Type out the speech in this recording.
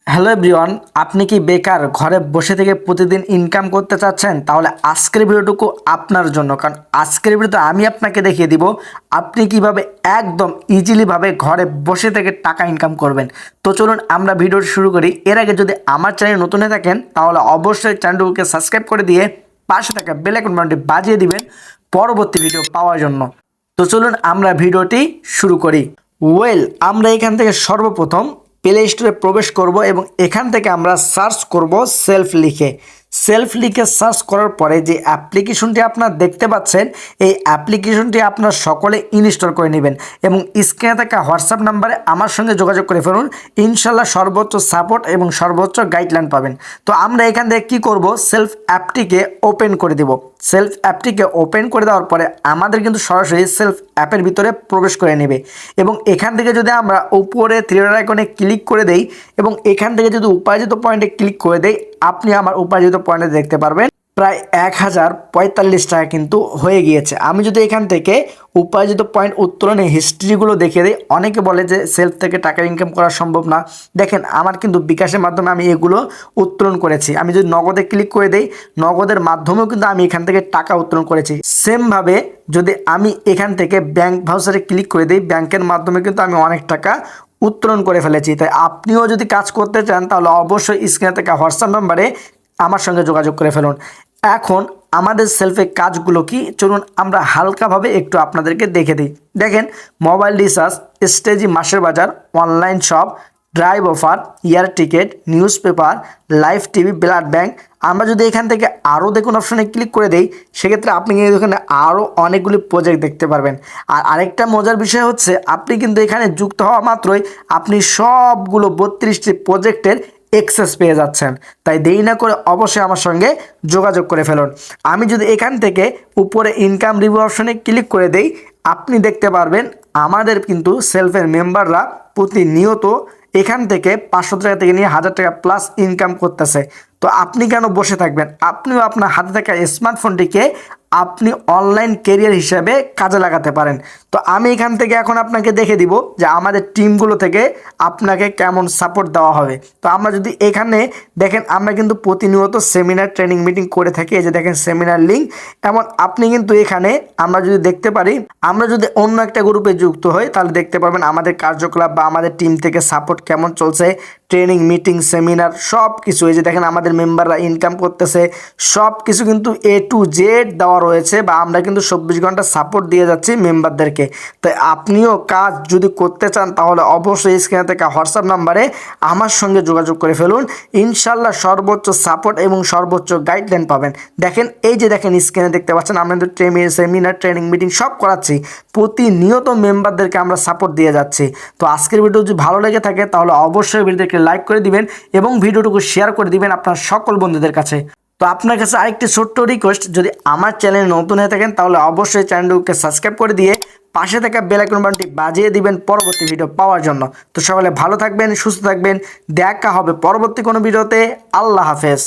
Hello everyone, আপনি কি বেকার ঘরে বসে থেকে প্রতিদিন ইনকাম করতে চাচ্ছেন? তাহলে আজকের ভিডিওটুকু আপনার জন্য। কারণ আজকের ভিডিওতে আমি আপনাকে দেখিয়ে দিব আপনি কিভাবে একদম ইজিলিভাবে ঘরে বসে থেকে টাকা ইনকাম করবেন। তো চলুন আমরা ভিডিওটি শুরু করি। এর আগে যদি আমার চ্যানেল নতুন হয়ে থাকেন তাহলে অবশ্যই চ্যানেলটিকে সাবস্ক্রাইব করে দিয়ে পাশে থাকা বেল আইকন বাটনটি বাজিয়ে দিবেন পরবর্তী ভিডিও পাওয়ার জন্য। তো চলুন আমরা ভিডিওটি শুরু করি। আমরা এখান থেকে সর্বপ্রথম প্লে স্টোরে প্রবেশ করব এবং এখান থেকে আমরা সার্চ করব সেলফ লিখে সার্চ করার পরে যে অ্যাপ্লিকেশনটি আপনারা দেখতে পাচ্ছেন এই অ্যাপ্লিকেশনটি আপনারা সকলে ইনস্টল করে নেবেন এবং স্ক্রিনে থাকা হোয়াটসঅ্যাপ নাম্বারে আমার সঙ্গে যোগাযোগ করে ফেলুন। ইনশাল্লাহ সর্বোচ্চ সাপোর্ট এবং সর্বোচ্চ গাইডলাইন পাবেন। তো আমরা এখান থেকে কী করব, সেলফ অ্যাপটিকে ওপেন করে দেব। সেলফ অ্যাপটিকে ওপেন করে দেওয়ার পরে আমাদের কিন্তু সরাসরি সেলফ অ্যাপের ভিতরে প্রবেশ করে নেবে এবং এখান থেকে যদি আমরা উপরে থ্রিডর আইকনে ক্লিক করে দেই এবং এখান থেকে যদি উপার্জিত পয়েন্টে ক্লিক করে দেই, আপনি আমার উপার্জিত পয়েন্টে দেখতে পারবেন প্রায় 1045 টাকা কিন্তু হয়ে গিয়েছে। আমি যদি এখান থেকে উপার্জিত পয়েন্ট উত্তোলনের হিস্ট্রিগুলো দেখে দিই, অনেকে বলে যে সেলফ থেকে টাকা ইনকাম করা সম্ভব না। দেখেন আমার কিন্তু বিকাশের মাধ্যমে আমি এগুলো উত্তোলন করেছি। আমি যদি নগদে ক্লিক করে দেই, নগদের মাধ্যমেও কিন্তু আমি এখান থেকে টাকা উত্তোলন করেছি। সেমভাবে যদি আমি এখান থেকে ব্যাংক ভাউচারে ক্লিক করে দিই, ব্যাংকের মাধ্যমে কিন্তু আমি অনেক টাকা উত্তোলন করে ফেলেছি। তাই আপনিও যদি কাজ করতে চান তাহলে অবশ্যই স্ক্রিনে থাকা হোয়াটসঅ্যাপ নাম্বারে আমার সঙ্গে যোগাযোগ করে ফেলুন। এখন আমাদের সেলফে কাজগুলো কি, চলুন আমরা হালকাভাবে একটু আপনাদেরকে দেখে দিই। দেখেন, মোবাইল রিচার্জ, স্টেজি মাসের বাজার, online shop, drive offer, air ticket, news paper, live TV, blood bank. আমরা যদি এখান থেকে আরও দেখুন অপশানে ক্লিক করে দেই, সেক্ষেত্রে আপনি কিন্তু এখানে আরও অনেকগুলি প্রজেক্ট দেখতে পারবেন। আর আরেকটা মজার বিষয় হচ্ছে, আপনি কিন্তু এখানে যুক্ত হওয়া মাত্রই আপনি সবগুলো 32টি প্রজেক্টের এক্সেস পেয়ে যাচ্ছেন। তাই দেরি না করে অবশ্যই আমার সঙ্গে যোগাযোগ করে ফেলুন। আমি যদি এখান থেকে উপরে ইনকাম রিভিউ অপশনে ক্লিক করে দেই, আপনি দেখতে পারবেন আমাদের কিন্তু সেলফের মেম্বাররা প্রতিনিয়ত এখান থেকে 500 টাকা থেকে নিয়ে 1000 টাকা প্লাস ইনকাম করতেছে। তো আপনি কেন বসে থাকবেন? আপনিও আপনার হাতে থাকা স্মার্টফোনটিকে আপনি অনলাইন ক্যারিয়ার হিসেবে কাজে লাগাতে পারেন। তো আমি এখান থেকে এখন আপনাকে দেখে দিব যে আমাদের টিমগুলো থেকে আপনাকে কেমন সাপোর্ট দেওয়া হবে। তো আমরা যদি এখানে দেখেন, আমরা কিন্তু প্রতিনিয়ত সেমিনার ট্রেনিং মিটিং করে থাকি। এই যে দেখেন সেমিনার লিঙ্ক। এমন আপনি কিন্তু এখানে আমরা যদি দেখতে পারি, আমরা যদি অন্য একটা গ্রুপে যুক্ত হই তাহলে দেখতে পারবেন আমাদের কার্যকলাপ বা আমাদের টিম থেকে সাপোর্ট কেমন চলছে, ট্রেনিং মিটিং সেমিনার সব কিছু। এই যে দেখেন আমাদের মেম্বাররা ইনকাম করতেছে, সব কিছু কিন্তু A to Z দেওয়া রয়েছে বা আমরা কিন্তু 24 ঘন্টা সাপোর্ট দিয়ে যাচ্ছি মেম্বারদেরকে। তাই আপনিও কাজ যদি করতে চান তাহলে অবশ্যই স্ক্রিনে থাকা হোয়াটসঅ্যাপ নাম্বারে আমার সঙ্গে যোগাযোগ করে ফেলুন। ইনশাল্লাহ সর্বোচ্চ সাপোর্ট এবং সর্বোচ্চ গাইডলাইন পাবেন। দেখেন, এই যে দেখেন স্ক্রিনে দেখতে পাচ্ছেন আমাদের সেমিনার ট্রেনিং মিটিং সব করাচ্ছি, প্রতিনিয়ত মেম্বারদেরকে আমরা সাপোর্ট দিয়ে যাচ্ছি। তো আজকের ভিডিও যদি ভালো লেগে থাকে তাহলে অবশ্যই ভিডিওকে লাইক করে দিবেন এবং ভিডিওটুকু শেয়ার করে দিবেন আপনার সকল বন্ধুদের কাছে। তো আপনার কাছে আরেকটি ছোট্ট রিকোয়েস্ট, যদি আমার চ্যানেল নতুন হয়ে থাকেন তাহলে অবশ্যই চ্যানেলটিকে সাবস্ক্রাইব করে দিয়ে পাশে থাকা বেল আইকন বাটনটি বাজিয়ে দিবেন পরবর্তী ভিডিও পাওয়ার জন্য। তো সকলে ভালো থাকবেন, সুস্থ থাকবেন, দেখা হবে পরবর্তী কোনো ভিডিওতে। আল্লাহ হাফেজ।